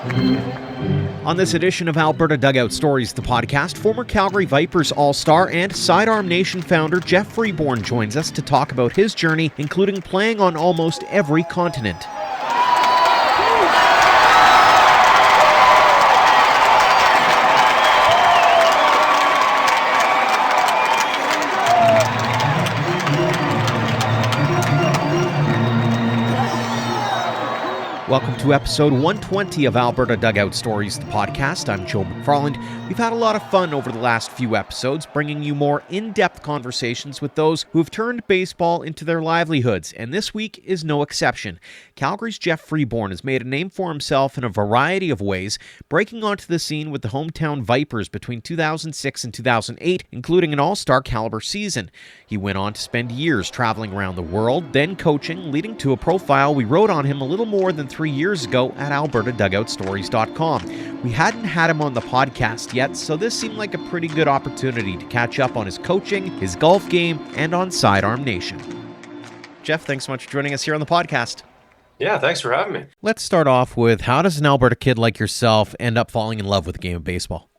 On this edition of Alberta Dugout Stories, the podcast, former Calgary Vipers All-Star and Sidearm Nation founder Geoff Freeborn joins us to talk about his journey, including playing on almost every continent. Welcome to episode 120 of Alberta Dugout Stories, the podcast. I'm Joe McFarland. We've had a lot of fun over the last few episodes, bringing you more in-depth conversations with those who've turned baseball into their livelihoods, and this week is no exception. Calgary's Geoff Freeborn has made a name for himself in a variety of ways, breaking onto the scene with the hometown Vipers between 2006 and 2008, including an all-star caliber season. He went on to spend years traveling around the world, then coaching, leading to a profile we wrote on him a little more than 3 years ago at albertadugoutstories.com. We hadn't had him on the podcast yet, so this seemed like a pretty good opportunity to catch up on his coaching, his golf game, and on Sidearm Nation. Geoff, thanks so much for joining us here on the podcast. Yeah, thanks for having me. Let's start off with, how does an Alberta kid like yourself end up falling in love with the game of baseball?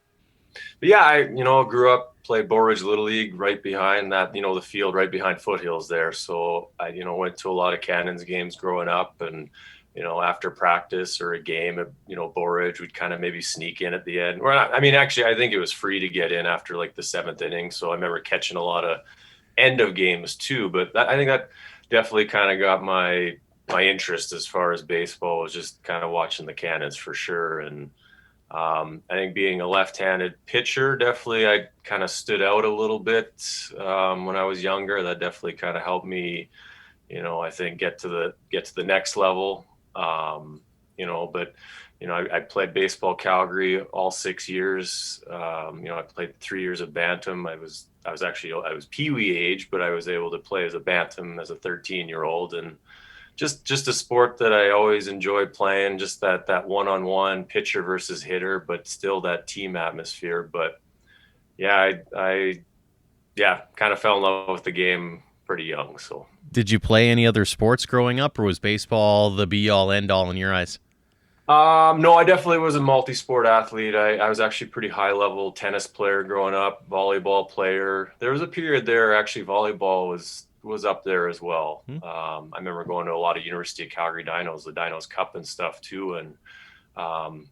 But yeah, I grew up, played Bow Ridge Little League right behind that, the field right behind Foothills there. So I, went to a lot of Cannons games growing up, and after practice or a game at, Bow Ridge, we'd kind of maybe sneak in at the end. Or actually, I think it was free to get in after like the 7th inning. So I remember catching a lot of end of games too. But I think that definitely kind of got my interest as far as baseball, was just kind of watching the Cannons for sure. And I think being a left-handed pitcher, definitely I kind of stood out a little bit when I was younger. That definitely kind of helped me, I think get to the next level. I played baseball Calgary all 6 years. I played 3 years of bantam. I was peewee age, but I was able to play as a bantam as a 13-year-old, and just a sport that I always enjoyed playing, just that one-on-one pitcher versus hitter, but still that team atmosphere. But yeah, I kind of fell in love with the game pretty young. So did you play any other sports growing up, or was baseball the be-all, end-all in your eyes? No, I definitely was a multi-sport athlete. I was actually pretty high-level tennis player growing up, volleyball player. There was a period there, actually, volleyball was up there as well. I remember going to a lot of University of Calgary Dinos, the Dinos Cup and stuff too. And, I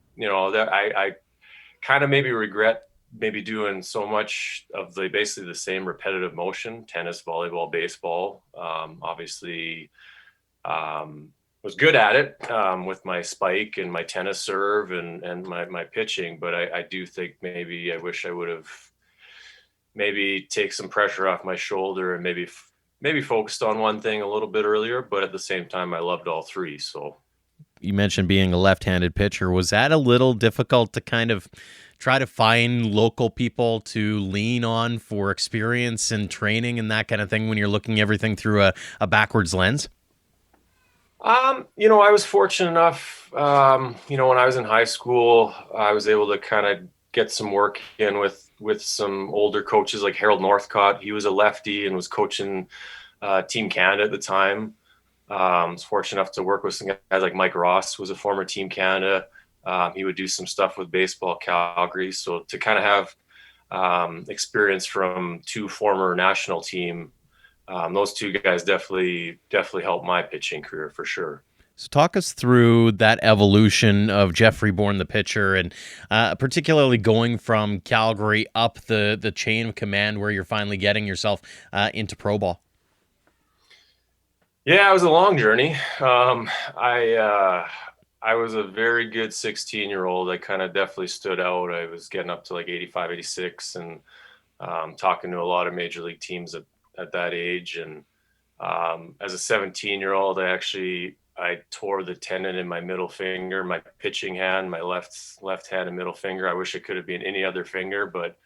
kind of maybe regret maybe doing so much of basically the same repetitive motion, tennis, volleyball, baseball. Obviously, was good at it with my spike and my tennis serve and my pitching. But I do think maybe I wish I would have maybe take some pressure off my shoulder and maybe focused on one thing a little bit earlier, but at the same time, I loved all three. So you mentioned being a left-handed pitcher. Was that a little difficult to kind of try to find local people to lean on for experience and training and that kind of thing when you're looking everything through a backwards lens? I was fortunate enough, when I was in high school, I was able to kind of get some work in with some older coaches like Harold Northcott. He was a lefty and was coaching Team Canada at the time. I was fortunate enough to work with some guys like Mike Ross, who was a former Team Canada. He would do some stuff with Baseball Calgary. So to kind of have experience from two former national team, those two guys definitely helped my pitching career for sure. So talk us through that evolution of Geoff Freeborn, the pitcher, and particularly going from Calgary up the chain of command where you're finally getting yourself into pro ball. Yeah, it was a long journey. I was a very good 16-year-old. I kind of definitely stood out. I was getting up to like 85, 86 and talking to a lot of major league teams at that age. And as a 17-year-old, I tore the tendon in my middle finger, my pitching hand, my left hand and middle finger. I wish it could have been any other finger, but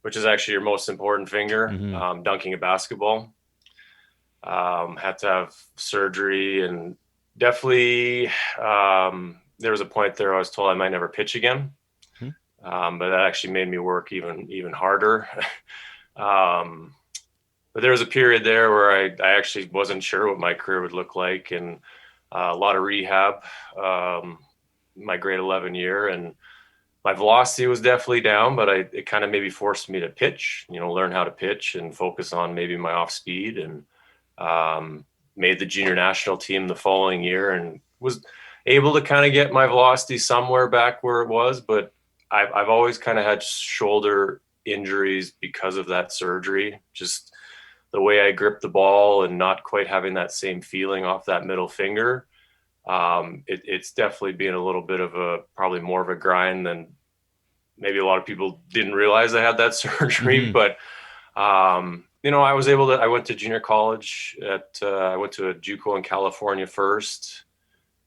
which is actually your most important finger, dunking a basketball. Had to have surgery, and definitely there was a point there I was told I might never pitch again. But that actually made me work even harder. But there was a period there where I actually wasn't sure what my career would look like, and a lot of rehab. my grade 11 year, and my velocity was definitely down, but it kind of maybe forced me to pitch, learn how to pitch and focus on maybe my off speed, and made the junior national team the following year and was able to kind of get my velocity somewhere back where it was. But I've always kind of had shoulder injuries because of that surgery. Just the way I grip the ball and not quite having that same feeling off that middle finger. It's definitely been a little bit of probably more of a grind than maybe a lot of people didn't realize I had that surgery. But I went to junior college I went to a JUCO in California first,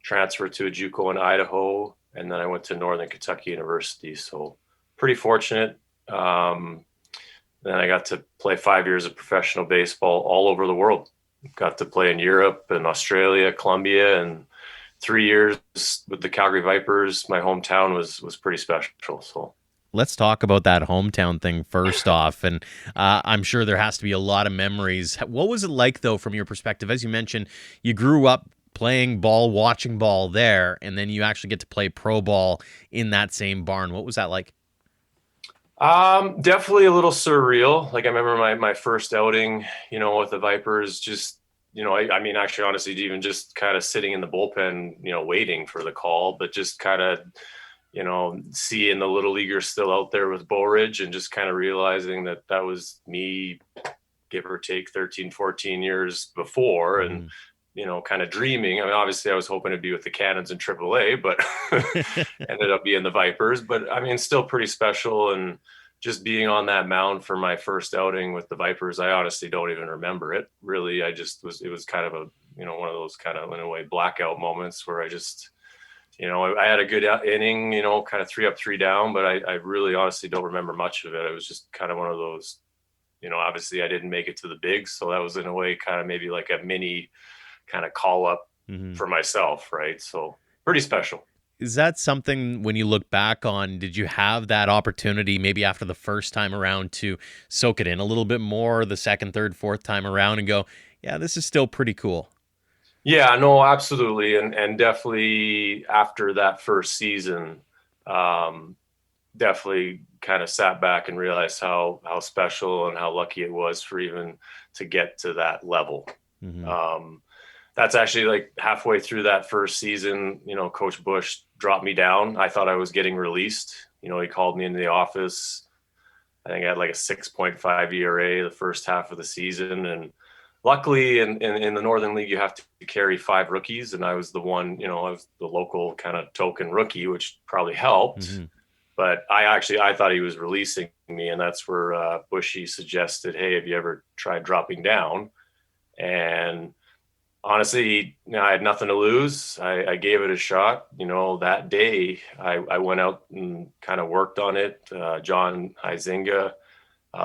transferred to a JUCO in Idaho, and then I went to Northern Kentucky University. So pretty fortunate. Then I got to play 5 years of professional baseball all over the world. Got to play in Europe and Australia, Colombia, and 3 years with the Calgary Vipers. My hometown was pretty special. So let's talk about that hometown thing first off. And I'm sure there has to be a lot of memories. What was it like, though, from your perspective? As you mentioned, you grew up playing ball, watching ball there, and then you actually get to play pro ball in that same barn. What was that like? Definitely a little surreal. Like I remember my first outing, with the Vipers, just, I mean, actually, honestly, even just kind of sitting in the bullpen, waiting for the call, but just kind of, seeing the little leaguers still out there with Bo Ridge and just kind of realizing that was me, give or take 13, 14 years before. And, kind of dreaming. I mean, obviously I was hoping to be with the Cannons in AAA, but ended up being the Vipers. But I mean, still pretty special. And just being on that mound for my first outing with the Vipers, I honestly don't even remember it. Really, it was kind of a, one of those kind of, in a way, blackout moments where I just, I had a good inning, kind of 3 up, 3 down, but I really honestly don't remember much of it. It was just kind of one of those, obviously I didn't make it to the bigs. So that was in a way kind of maybe like a mini kind of call up for myself. Right. So pretty special. Is that something, when you look back on, did you have that opportunity maybe after the first time around to soak it in a little bit more the second, third, fourth time around and go, yeah, this is still pretty cool? Yeah, no, absolutely. And definitely after that first season, definitely kind of sat back and realized how special and how lucky it was for even to get to that level. That's actually like halfway through that first season, Coach Bush dropped me down. I thought I was getting released. He called me into the office. I think I had like a 6.5 ERA the first half of the season. And luckily in the Northern League, you have to carry 5 rookies. And I was the one, I was the local kind of token rookie, which probably helped. But I thought he was releasing me. And that's where Bushy suggested, hey, have you ever tried dropping down? And honestly, I had nothing to lose. I gave it a shot. That day I went out and kind of worked on it. John Huizinga,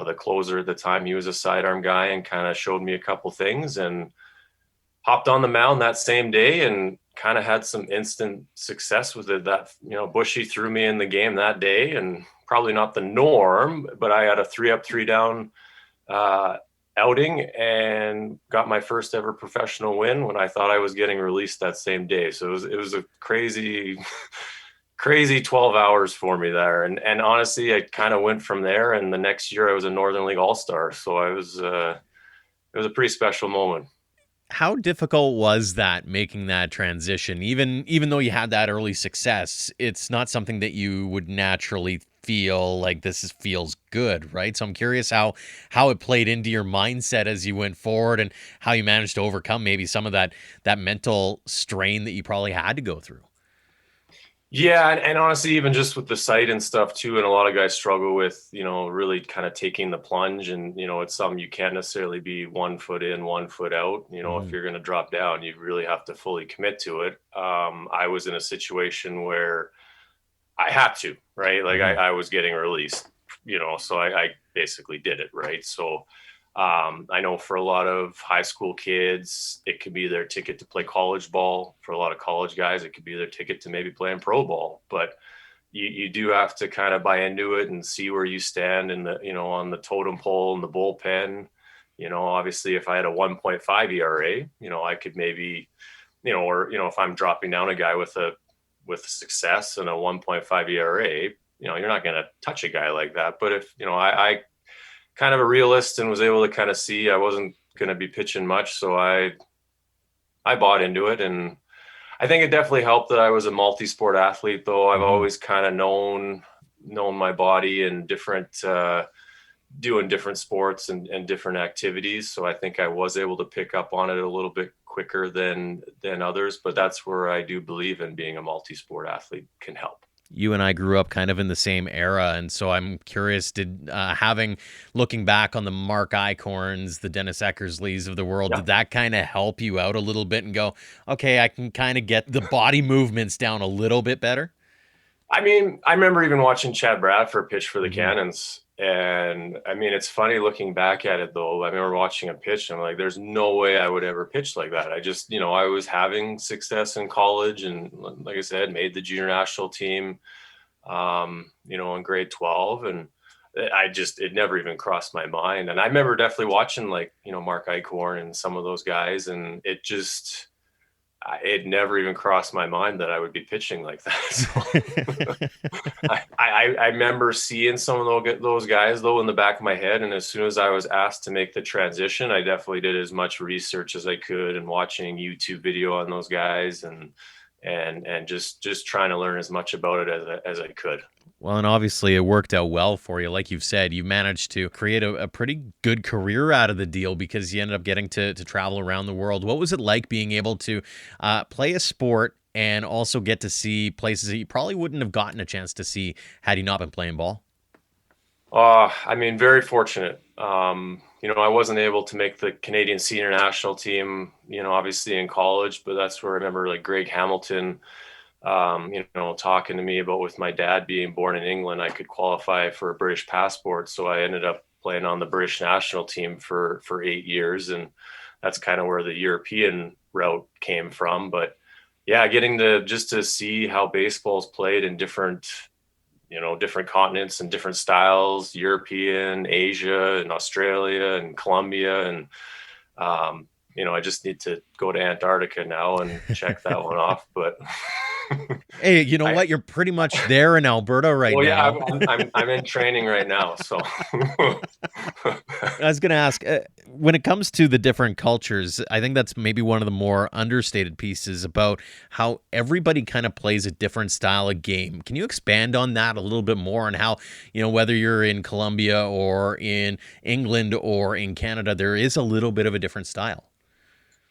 the closer at the time, he was a sidearm guy and kind of showed me a couple things, and hopped on the mound that same day and kind of had some instant success with it. That, Bushy threw me in the game that day, and probably not the norm, but I had a 3 up, 3 down outing and got my first ever professional win when I thought I was getting released that same day. So it was a crazy 12 hours for me there. And honestly, I kind of went from there, and the next year I was a Northern League All-Star. So it was a pretty special moment. How difficult was that, making that transition? Even though you had that early success, it's not something that you would naturally feel like feels good, right? So I'm curious how it played into your mindset as you went forward, and how you managed to overcome maybe some of that mental strain that you probably had to go through. Yeah, and honestly, even just with the sight and stuff too, and a lot of guys struggle with, really kind of taking the plunge, and it's something you can't necessarily be 1 foot in, 1 foot out. If you're going to drop down, you really have to fully commit to it. I was in a situation where I had to, right? Like I was getting released, so I basically did it, right? So I know for a lot of high school kids, it could be their ticket to play college ball. For a lot of college guys, it could be their ticket to maybe playing pro ball. But you do have to kind of buy into it and see where you stand in the, on the totem pole in the bullpen. Obviously if I had a 1.5 ERA, I could maybe, or, if I'm dropping down a guy with a with success and a 1.5 ERA, you're not going to touch a guy like that. But if, I kind of a realist and was able to kind of see I wasn't going to be pitching much. So I bought into it. And I think it definitely helped that I was a multi-sport athlete, though. I've always kind of known my body and different, doing different sports and different activities. So I think I was able to pick up on it a little bit quicker than others, but that's where I do believe in being a multi-sport athlete can help. You and I grew up kind of in the same era, and so I'm curious, looking back on the Mark Eichhorns, the Dennis Eckersleys of the world, did that kind of help you out a little bit and go, okay, I can kind of get the body movements down a little bit better? I mean, I remember even watching Chad Bradford pitch for the Cannons. And I mean, it's funny looking back at it, though. I remember watching a pitch and I'm like, there's no way I would ever pitch like that. I just, I was having success in college and, like I said, made the junior national team, in grade 12. And it never even crossed my mind. And I remember definitely watching Mark Eichhorn and some of those guys. And it never even crossed my mind that I would be pitching like that. So I remember seeing some of those guys though in the back of my head. And as soon as I was asked to make the transition, I definitely did as much research as I could and watching YouTube video on those guys and just trying to learn as much about it as I could. Well, and obviously it worked out well for you. Like you've said, you managed to create a pretty good career out of the deal because you ended up getting to travel around the world. What was it like being able to play a sport and also get to see places that you probably wouldn't have gotten a chance to see had you not been playing ball? I mean, very fortunate. I wasn't able to make the Canadian senior national team, obviously in college, but that's where I remember like Greg Hamilton, talking to me about with my dad being born in England, I could qualify for a British passport. So I ended up playing on the British national team for 8 years. And that's kind of where the European route came from. But yeah, getting to see how baseball's played in different continents and different styles, European, Asia and Australia and Colombia. And, I just need to go to Antarctica now and check that one off. But hey, you know what? You're pretty much there in Alberta right now. Yeah, I'm in training right now. So I was going to ask, when it comes to the different cultures, I think that's maybe one of the more understated pieces about how everybody kind of plays a different style of game. Can you expand on that a little bit more and how, whether you're in Colombia or in England or in Canada, there is a little bit of a different style?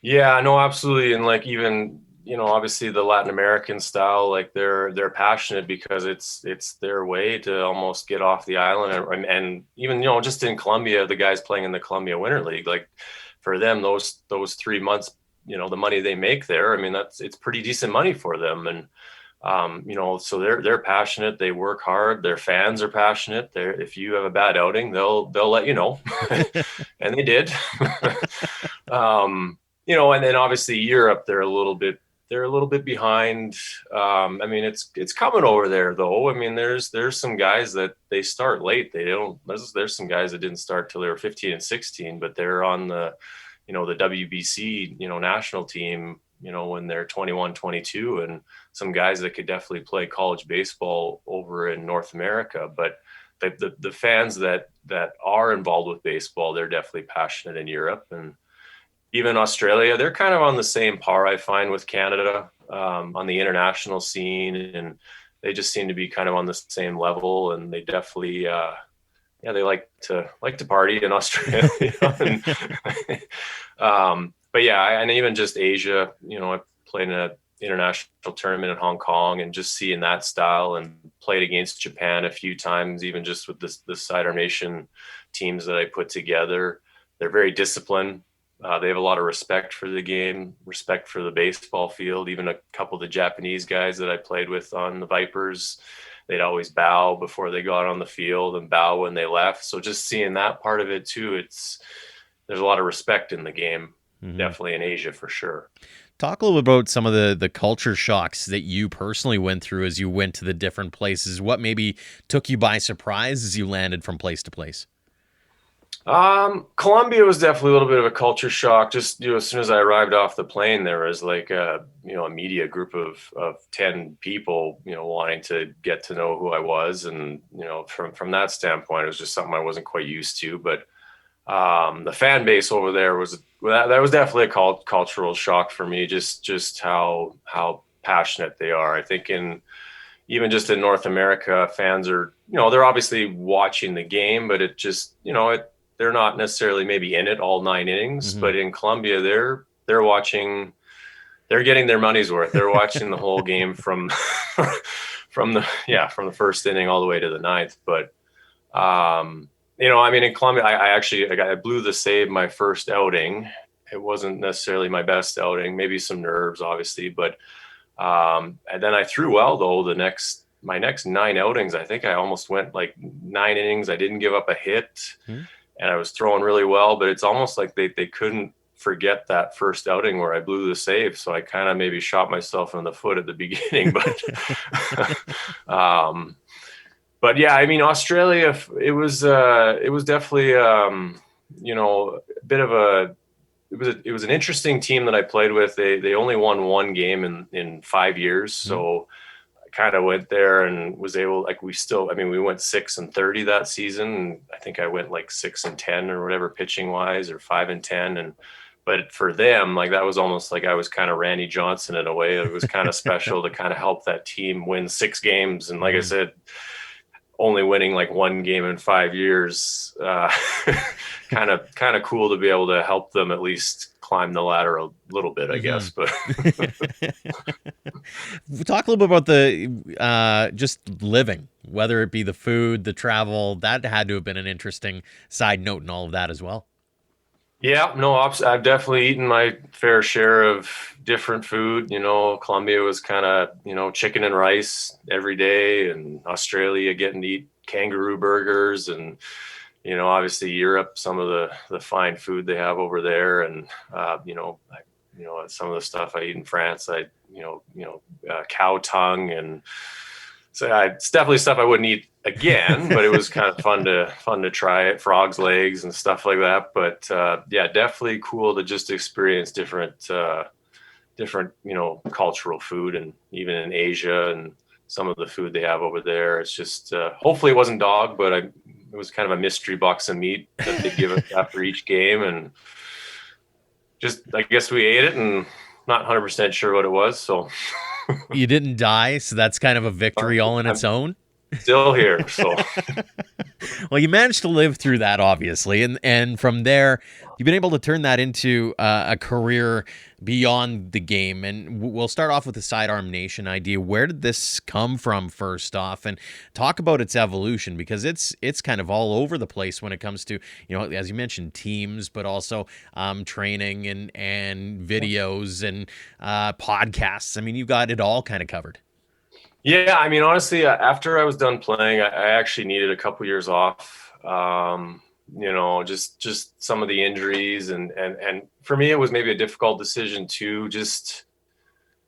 Yeah, no, absolutely. And like even, obviously the Latin American style, like they're passionate because it's their way to almost get off the island. And even, just in Colombia, the guys playing in the Colombia Winter League, like for them, those 3 months, the money they make there, I mean, it's pretty decent money for them. And, so they're passionate, they work hard, their fans are passionate. If you have a bad outing, they'll let you know. And they did. And then obviously Europe, they're a little bit behind. I mean, it's coming over there though. I mean, there's some guys that they start late. There's some guys that didn't start till they were 15 and 16, but they're on the WBC, national team, when they're 21, 22, and some guys that could definitely play college baseball over in North America. But the fans that are involved with baseball, they're definitely passionate in Europe. And even Australia, they're kind of on the same par, I find, with Canada on the international scene, and they just seem to be kind of on the same level. And they definitely, they like to party in Australia. But yeah, and even just Asia, I played in an international tournament in Hong Kong, and just seeing that style, and played against Japan a few times, even just with the Cider Nation teams that I put together. They're very disciplined. They have a lot of respect for the game, respect for the baseball field. Even a couple of the Japanese guys that I played with on the Vipers, they'd always bow before they got on the field and bow when they left. So just seeing that part of it too, there's a lot of respect in the game, definitely in Asia for sure. Talk a little bit about some of the culture shocks that you personally went through as you went to the different places. What maybe took you by surprise as you landed from place to place? Colombia was definitely a little bit of a culture shock. Just, as soon as I arrived off the plane, there was like a media group of 10 people, wanting to get to know who I was. And, from that standpoint, it was just something I wasn't quite used to. But the fan base over there that was definitely a cultural shock for me. Just how passionate they are. I think even just in North America, fans are, they're obviously watching the game, but it just, they're not necessarily maybe in it all 9 innings. Mm-hmm. But in Colombia, they're watching, they're getting their money's worth. They're watching the whole game from from the first inning all the way to the ninth. But in Colombia, I blew the save my first outing. It wasn't necessarily my best outing, maybe some nerves, obviously, but and then I threw well though. My next 9 outings, I think I almost went like 9 innings. I didn't give up a hit, Mm-hmm. and I was throwing really well. But it's almost like they couldn't forget that first outing where I blew the save. So I kind of maybe shot myself in the foot at the beginning, but yeah, Australia. It was definitely a bit of a it was an interesting team that I played with. They only won one game in 5 years, so I kind of went there and was able, like, we went 6-30 that season. And I think I went like 6-10 or whatever pitching wise, or 5-10. And but for them, like, that was almost like I was kind of Randy Johnson in a way. It was kind of special to kind of help that team win 6 games. And like I said, only winning like one game in 5 years, kind of cool to be able to help them at least climb the ladder a little bit, I guess. But Talk a little bit about the just living, whether it be the food, the travel. That had to have been an interesting side note in all of that as well. yeah, no, I've definitely eaten my fair share of different food. Colombia was kind of, chicken and rice every day, and Australia getting to eat kangaroo burgers, and, obviously Europe, some of the fine food they have over there. And, some of the stuff I eat in France, cow tongue. And so it's definitely stuff I wouldn't eat again, but it was kind of fun to try it, frog's legs and stuff like that. But yeah, definitely cool to just experience different cultural food, and even in Asia and some of the food they have over there. It's just hopefully it wasn't dog, but it was kind of a mystery box of meat that they give us after each game. And just, I guess we ate it, and not 100% sure what it was. So You didn't die, so that's kind of a victory all in its own. still here. So Well, you managed to live through that, obviously, and from there, you've been able to turn that into a career beyond the game. And we'll start off with the Sidearm Nation idea. Where did this come from, first off, and talk about its evolution, because it's kind of all over the place when it comes to, as you mentioned, teams, but also training and videos and podcasts. I mean, you've got it all kind of covered. yeah, honestly, after I was done playing, I actually needed a couple years off. Just some of the injuries, and for me, it was maybe a difficult decision too. Just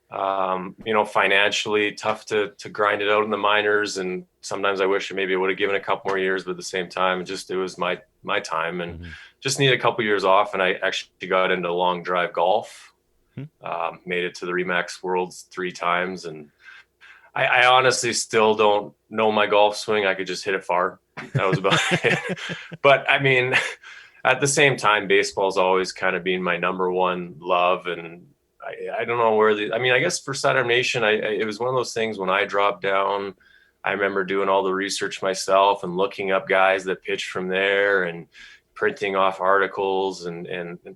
financially tough to grind it out in the minors, and sometimes I wish maybe I would have given a couple more years, but at the same time, it was my time, and just needed a couple years off. And I actually got into long drive golf, made it to the Remax Worlds 3 times, and I honestly still don't know my golf swing. I could just hit it far. That was about it. But at the same time, baseball's always kind of been my number one love. And I don't know where I guess for Sidearm Nation, it was one of those things when I dropped down. I remember doing all the research myself and looking up guys that pitched from there and printing off articles.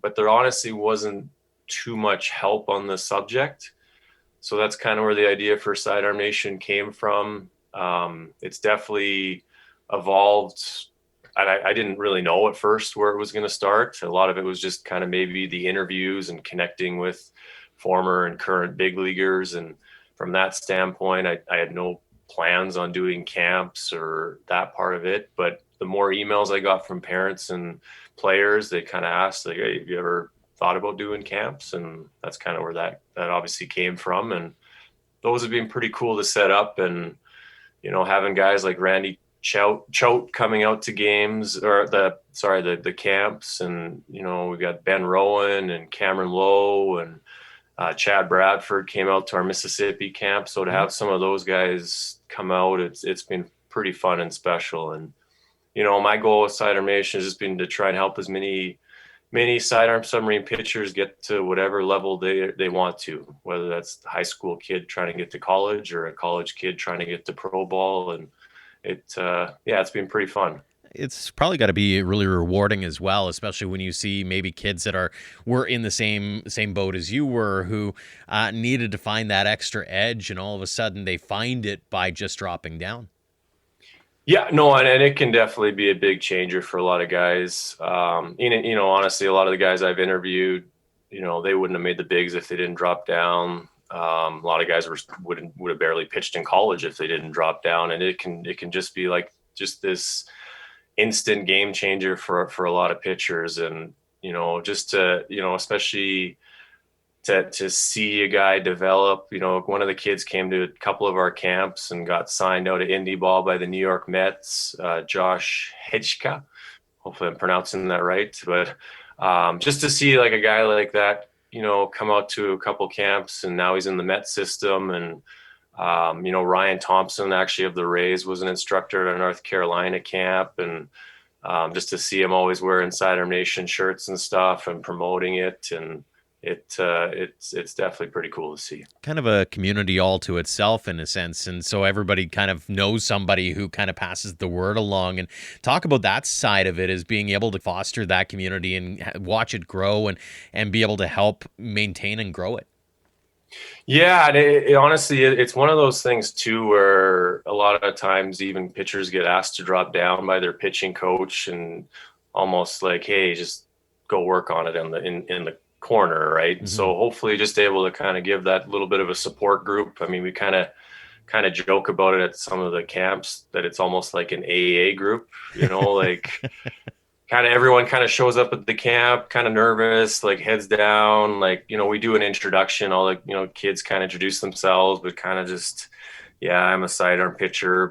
But there honestly wasn't too much help on the subject. So that's kind of where the idea for Sidearm Nation came from. It's definitely evolved. I didn't really know at first where it was going to start. A lot of it was just kind of maybe the interviews and connecting with former and current big leaguers. And from that standpoint, I had no plans on doing camps or that part of it. But the more emails I got from parents and players, they kind of asked, like, hey, have you ever thought about doing camps? And that's kind of where that obviously came from. And those have been pretty cool to set up. And, having guys like Choate coming out to games, or the camps. And, we got Ben Rowan and Cameron Lowe, and Chad Bradford came out to our Mississippi camp. So to have some of those guys come out, it's been pretty fun and special. And, my goal with Sidearm Nation has just been to try and help as many sidearm submarine pitchers get to whatever level they want to, whether that's the high school kid trying to get to college or a college kid trying to get to pro ball. And it's been pretty fun. It's probably got to be really rewarding as well, especially when you see maybe kids that were in the same boat as you were, who needed to find that extra edge, and all of a sudden they find it by just dropping down. Yeah, no, and it can definitely be a big changer for a lot of guys. Honestly, a lot of the guys I've interviewed, they wouldn't have made the bigs if they didn't drop down. A lot of guys would have barely pitched in college if they didn't drop down, and it can just be like just this instant game changer for a lot of pitchers. And just to especially to see a guy develop. One of the kids came to a couple of our camps and got signed out of indie ball by the New York Mets, Josh Hedgka. Hopefully I'm pronouncing that right. But just to see like a guy like that, come out to a couple camps, and now he's in the Met system. And Ryan Thompson, actually of the Rays, was an instructor at a North Carolina camp. And just to see him always wearing Sidearm Nation shirts and stuff and promoting it, and it's definitely pretty cool to see. Kind of a community all to itself in a sense, and so everybody kind of knows somebody who kind of passes the word along. And talk about that side of it, is being able to foster that community and watch it grow and be able to help maintain and grow it. Yeah, and honestly, it's one of those things too, where a lot of times even pitchers get asked to drop down by their pitching coach, and almost like, hey, just go work on it in the corner, right? Mm-hmm. So hopefully just able to kind of give that little bit of a support group. I mean, we kind of joke about it at some of the camps that it's almost like an AA group, like kind of everyone kind of shows up at the camp kind of nervous, like heads down, like, we do an introduction, all the, kids kind of introduce themselves, but kind of just, yeah, I'm a sidearm pitcher.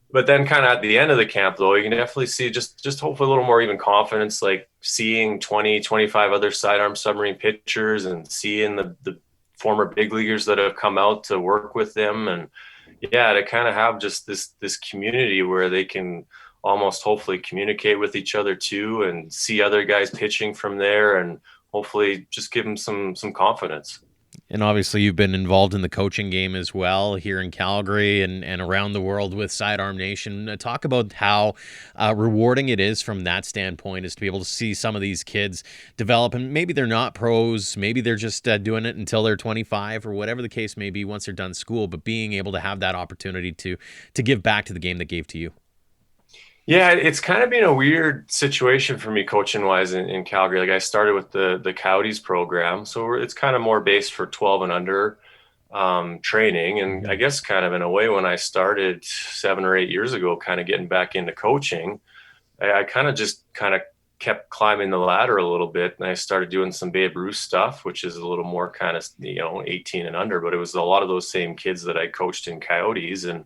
But then kind of at the end of the camp, though, you can definitely see just hopefully a little more even confidence, like seeing 20, 25 other sidearm submarine pitchers, and seeing the former big leaguers that have come out to work with them. And yeah, to kind of have just this community where they can almost hopefully communicate with each other too, and see other guys pitching from there, and hopefully just give them some confidence. And obviously you've been involved in the coaching game as well here in Calgary and around the world with Sidearm Nation. Talk about how rewarding it is from that standpoint, is to be able to see some of these kids develop, and maybe they're not pros, maybe they're just doing it until they're 25 or whatever the case may be once they're done school, but being able to have that opportunity to give back to the game that gave to you. Yeah, it's kind of been a weird situation for me coaching wise in Calgary. Like I started with the Coyotes program, so it's kind of more based for 12 and under training. And I guess kind of in a way, when I started 7 or 8 years ago, kind of getting back into coaching, I kind of just kept climbing the ladder a little bit. And I started doing some Babe Ruth stuff, which is a little more kind of, 18 and under, but it was a lot of those same kids that I coached in Coyotes, and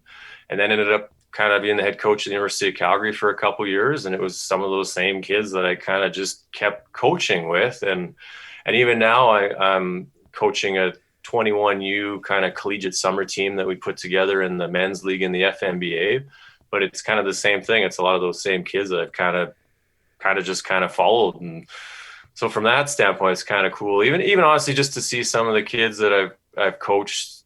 then ended up kind of being the head coach at the University of Calgary for a couple of years. And it was some of those same kids that I kind of just kept coaching with. And even now I'm coaching a 21U kind of collegiate summer team that we put together in the men's league in the FNBA, but it's kind of the same thing. It's a lot of those same kids that I've kind of just followed. And so from that standpoint, it's kind of cool. Even honestly, just to see some of the kids that I've coached,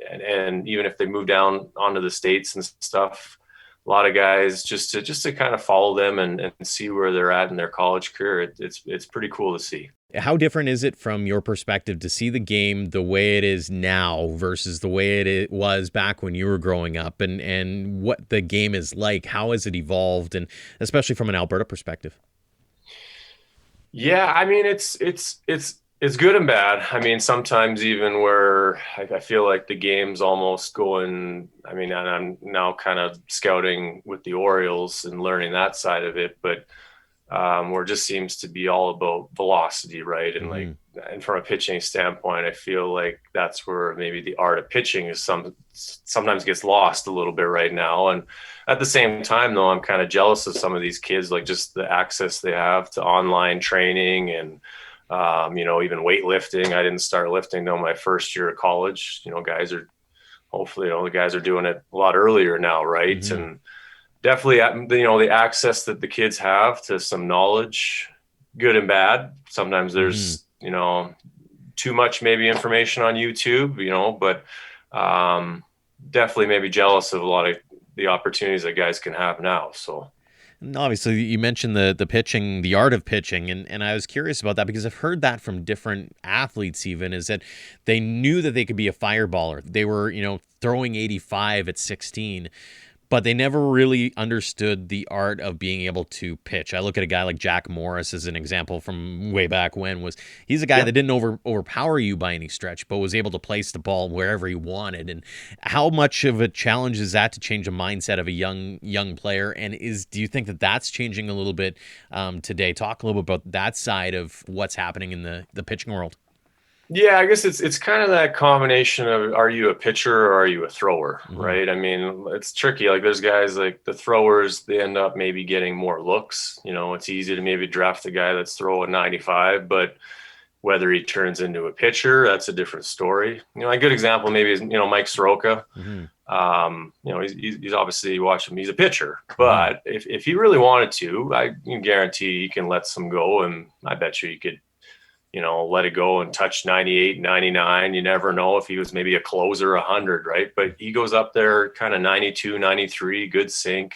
and even if they move down onto the States and stuff, a lot of guys just to kind of follow them and see where they're at in their college career. It's pretty cool to see. How different is it from your perspective to see the game the way it is now versus the way it was back when you were growing up, and what the game is like? How has it evolved, and especially from an Alberta perspective? Yeah, I mean, it's good and bad. I mean, sometimes even where I feel like the game's almost going, I mean, and I'm now kind of scouting with the Orioles and learning that side of it, but where it just seems to be all about velocity, right? And like, and from a pitching standpoint, I feel like that's where maybe the art of pitching is sometimes gets lost a little bit right now. And at the same time, though, I'm kind of jealous of some of these kids, like just the access they have to online training and even weightlifting. I didn't start lifting till my first year of college. Guys are hopefully, the guys are doing it a lot earlier now, right? Mm-hmm. And definitely, the access that the kids have to some knowledge, good and bad. Sometimes there's too much maybe information on YouTube, but definitely maybe jealous of a lot of the opportunities that guys can have now. So And obviously, you mentioned the pitching, the art of pitching, and I was curious about that because I've heard that from different athletes. Even is that they knew that they could be a fireballer. They were throwing 85 at 16. But they never really understood the art of being able to pitch. I look at a guy like Jack Morris as an example from way back when. He's a guy that didn't overpower you by any stretch, but was able to place the ball wherever he wanted. And how much of a challenge is that to change the mindset of a young player? And do you think that that's changing a little bit today? Talk a little bit about that side of what's happening in the pitching world. Yeah, I guess it's kind of that combination of, are you a pitcher or are you a thrower, Mm-hmm. right? I mean, it's tricky. Like there's guys like the throwers, they end up maybe getting more looks. It's easy to maybe draft a guy that's throwing 95, but whether he turns into a pitcher, that's a different story. A good example maybe is, Mike Soroka. Mm-hmm. He's obviously, you watch him, he's a pitcher, but if he really wanted to, I can guarantee he can let some go. And I bet you he could, let it go and touch 98, 99. You never know if he was maybe a closer, 100, right? But he goes up there kind of 92, 93, good sink,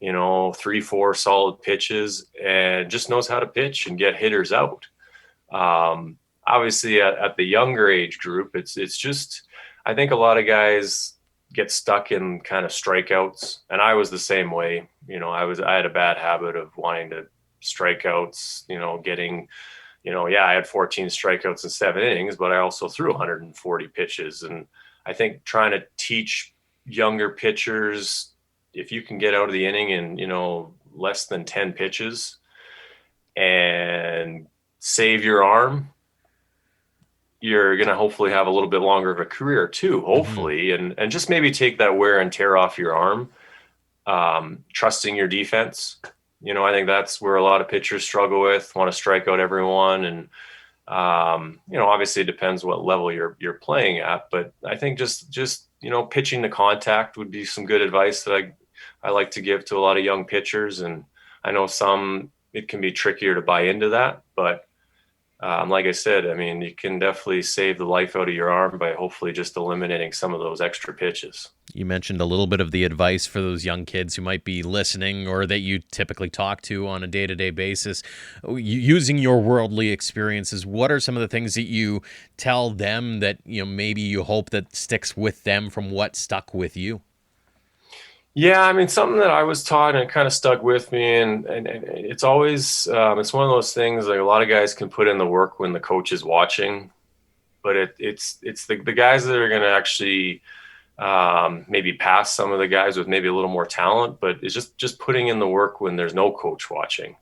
3-4 solid pitches, and just knows how to pitch and get hitters out. Obviously at the younger age group, it's just, I think a lot of guys get stuck in kind of strikeouts. And I was the same way. I had a bad habit of wanting to strikeouts, getting, I had 14 strikeouts in 7 innings, but I also threw 140 pitches. And I think trying to teach younger pitchers, if you can get out of the inning in, less than 10 pitches and save your arm, you're going to hopefully have a little bit longer of a career too, hopefully. Mm-hmm. And just maybe take that wear and tear off your arm, trusting your defense. I think that's where a lot of pitchers struggle with, want to strike out everyone. And, obviously it depends what level you're playing at, but I think just, pitching to contact would be some good advice that I like to give to a lot of young pitchers. And I know it can be trickier to buy into that, but like I said, I mean, you can definitely save the life out of your arm by hopefully just eliminating some of those extra pitches. You mentioned a little bit of the advice for those young kids who might be listening or that you typically talk to on a day-to-day basis. Using your worldly experiences, what are some of the things that you tell them that maybe you hope that sticks with them from what stuck with you? Yeah, I mean, something that I was taught and it kind of stuck with me, and it's always it's one of those things like a lot of guys can put in the work when the coach is watching, but it's the guys that are going to actually maybe pass some of the guys with maybe a little more talent, but it's just putting in the work when there's no coach watching.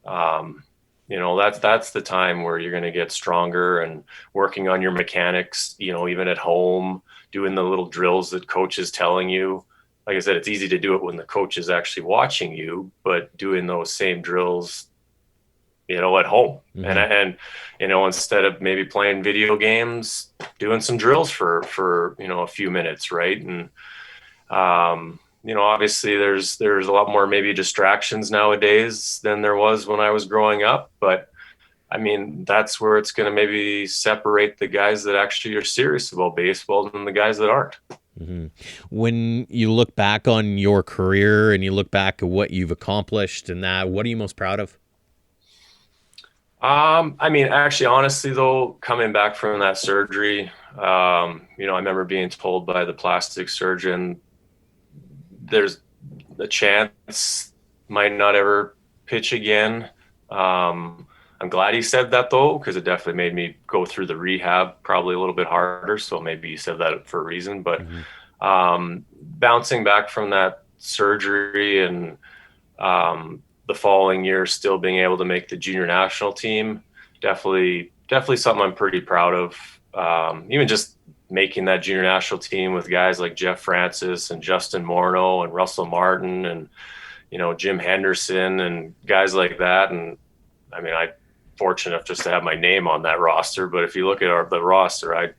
That's the time where you're going to get stronger and working on your mechanics, even at home, doing the little drills that coach is telling you. Like I said, it's easy to do it when the coach is actually watching you, but doing those same drills, at home. Mm-hmm. And instead of maybe playing video games, doing some drills for a few minutes, right? And obviously there's a lot more maybe distractions nowadays than there was when I was growing up, but I mean, that's where it's going to maybe separate the guys that actually are serious about baseball and the guys that aren't. Mm-hmm. When you look back on your career and you look back at what you've accomplished and that, what are you most proud of? I mean, actually, honestly, though, coming back from that surgery, I remember being told by the plastic surgeon, there's a chance might not ever pitch again. I'm glad he said that, though, because it definitely made me go through the rehab probably a little bit harder. So maybe he said that for a reason. But bouncing back from that surgery and the following year still being able to make the junior national team definitely definitely something I'm pretty proud of. Even just making that junior national team with guys like Jeff Francis and Justin Morneau and Russell Martin and, Jim Henderson and guys like that. And I mean, I'm fortunate enough just to have my name on that roster. But if you look at the roster, I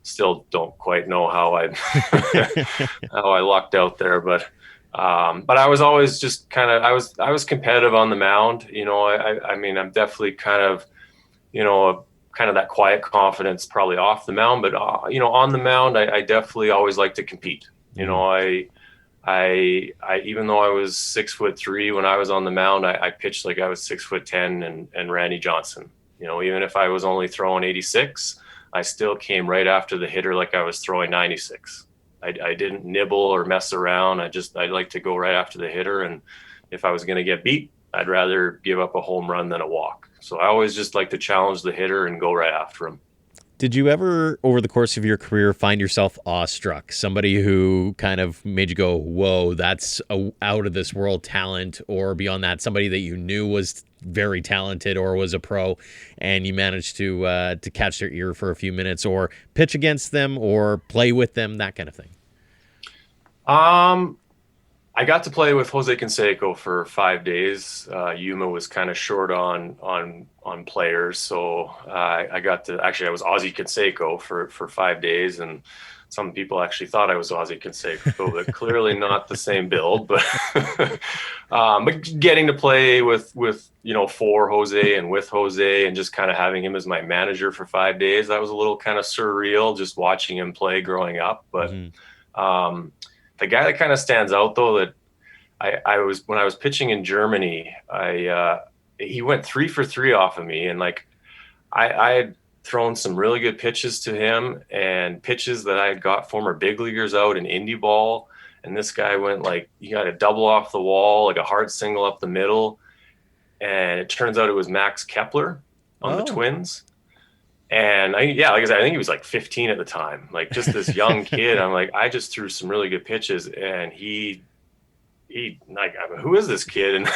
still don't quite know how how I lucked out there. But I was always just I was competitive on the mound. I mean, I'm definitely kind of, that quiet confidence probably off the mound, but on the mound, I definitely always like to compete. I even though I was 6'3" when I was on the mound, I pitched like I was 6'10" and Randy Johnson. Even if I was only throwing 86, I still came right after the hitter like I was throwing 96. I didn't nibble or mess around. I like to go right after the hitter, and if I was going to get beat, I'd rather give up a home run than a walk. So I always just like to challenge the hitter and go right after him. Did you ever, over the course of your career, find yourself awestruck? Somebody who kind of made you go, whoa, that's a out of this world talent, or beyond that, somebody that you knew was very talented or was a pro, and you managed to catch their ear for a few minutes, or pitch against them, or play with them, that kind of thing? I got to play with Jose Canseco for 5 days. Yuma was kind of short on players, so I was Ozzie Canseco for 5 days, and some people actually thought I was Ozzie Canseco, but clearly not the same build. But getting to play with for Jose and with Jose, and just kind of having him as my manager for 5 days, that was a little kind of surreal, just watching him play growing up. But the guy that kind of stands out, though, that I was when I was pitching in Germany, he went 3 for 3 off of me, and like I had thrown some really good pitches to him, and pitches that I had got former big leaguers out in indie ball, and this guy went he got a double off the wall, like a hard single up the middle, and it turns out it was Max Kepler on the Twins. And like I said, I think he was like 15 at the time, like just this young kid. I'm like, I just threw some really good pitches, and he like, I mean, who is this kid? And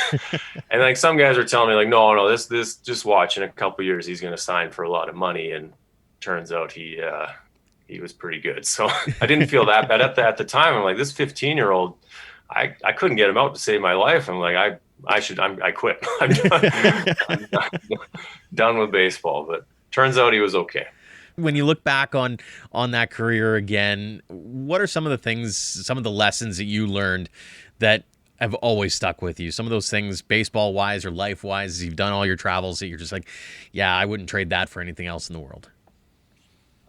and like some guys are telling me like, no, this just watch, in a couple of years he's going to sign for a lot of money. And turns out he was pretty good. So I didn't feel that bad at the time. I'm like, this 15-year-old, I couldn't get him out to save my life. I'm like, I quit. I'm done with baseball. But turns out he was okay. When you look back on that career again, what are some of the things, some of the lessons that you learned that have always stuck with you? Some of those things, baseball-wise or life-wise, as you've done all your travels, that you're just like, yeah, I wouldn't trade that for anything else in the world.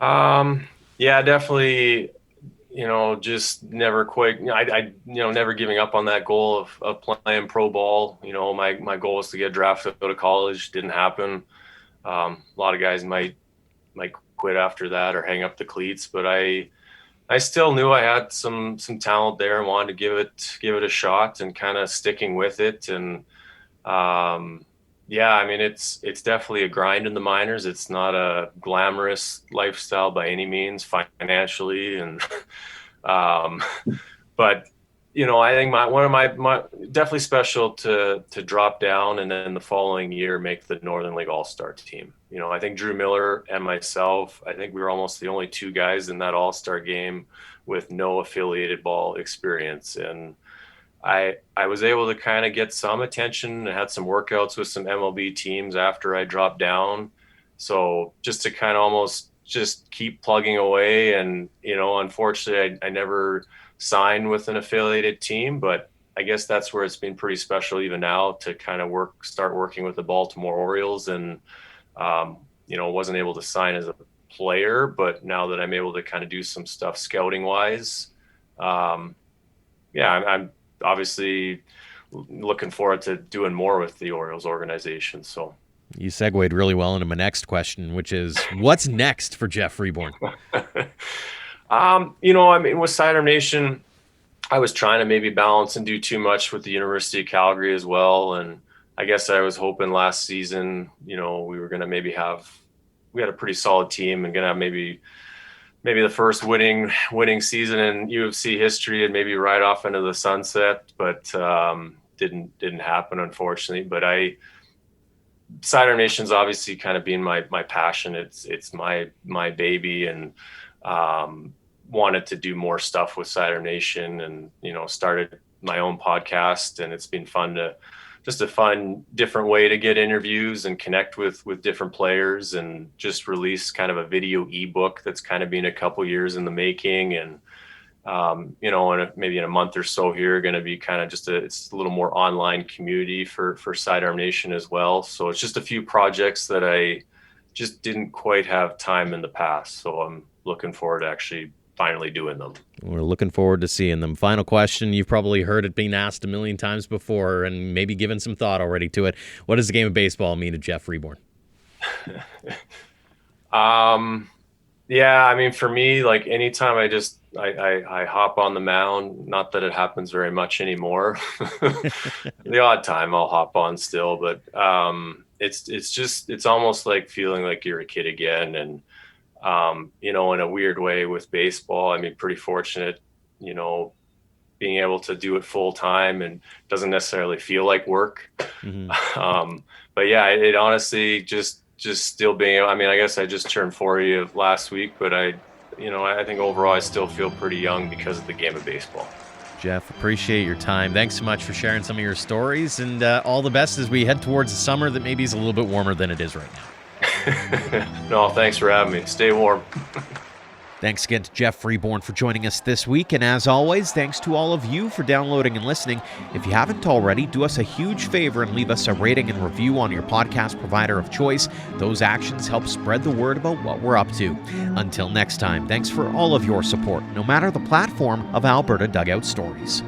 Yeah, definitely. Just never quite. Never giving up on that goal of playing pro ball. My goal was to get drafted out of college. Didn't happen. A lot of guys might quit after that or hang up the cleats, but I still knew I had some talent there and wanted to give it a shot, and kind of sticking with it. And I mean, it's definitely a grind in the minors. It's not a glamorous lifestyle by any means financially, and but I think one of my definitely special to drop down and then the following year make the Northern League All-Star team. I think Drew Miller and myself, I think we were almost the only 2 guys in that All-Star game with no affiliated ball experience. And I was able to kind of get some attention and had some workouts with some MLB teams after I dropped down. So just to kind of almost just keep plugging away. And, unfortunately I never signed with an affiliated team, but I guess that's where it's been pretty special even now to kind of start working with the Baltimore Orioles. And, wasn't able to sign as a player, but now that I'm able to kind of do some stuff scouting wise, I'm obviously looking forward to doing more with the Orioles organization. So you segued really well into my next question, which is what's next for Geoff Freeborn? I mean, with Sidearm Nation, I was trying to maybe balance and do too much with the University of Calgary as well. And I guess I was hoping last season, we were going to we had a pretty solid team and going to have maybe the first winning season in UFC history and maybe ride off into the sunset, but didn't happen, unfortunately. But Sidearm Nation's obviously kind of been my passion. It's my baby, and wanted to do more stuff with Sidearm Nation, and started my own podcast, and it's been fun to just a fun different way to get interviews and connect with different players, and just release kind of a video ebook that's kind of been a couple years in the making. And maybe in a month or so here, going to be kind of it's a little more online community for Sidearm Nation as well. So it's just a few projects that I just didn't quite have time in the past. So I'm looking forward to actually finally doing them. We're looking forward to seeing them. Final question. You've probably heard it being asked a million times before and maybe given some thought already to it. What does the game of baseball mean to Geoff Freeborn? Yeah, I mean, for me, like anytime I hop on the mound, not that it happens very much anymore. The odd time I'll hop on still, but it's almost like feeling like you're a kid again. And in a weird way with baseball, I mean, pretty fortunate, being able to do it full time, and doesn't necessarily feel like work. Mm-hmm. But yeah, it honestly just still being, I mean, I guess I just turned 40 last week, but I think overall I still feel pretty young because of the game of baseball. Geoff, appreciate your time. Thanks so much for sharing some of your stories, and all the best as we head towards the summer that maybe is a little bit warmer than it is right now. No, thanks for having me. Stay warm. Thanks again to Geoff Freeborn for joining us this week, and as always, thanks to all of you for downloading and listening. If you haven't already, do us a huge favor and leave us a rating and review on your podcast provider of choice. Those actions help spread the word about what we're up to. Until next time, thanks for all of your support, no matter the platform of Alberta Dugout Stories.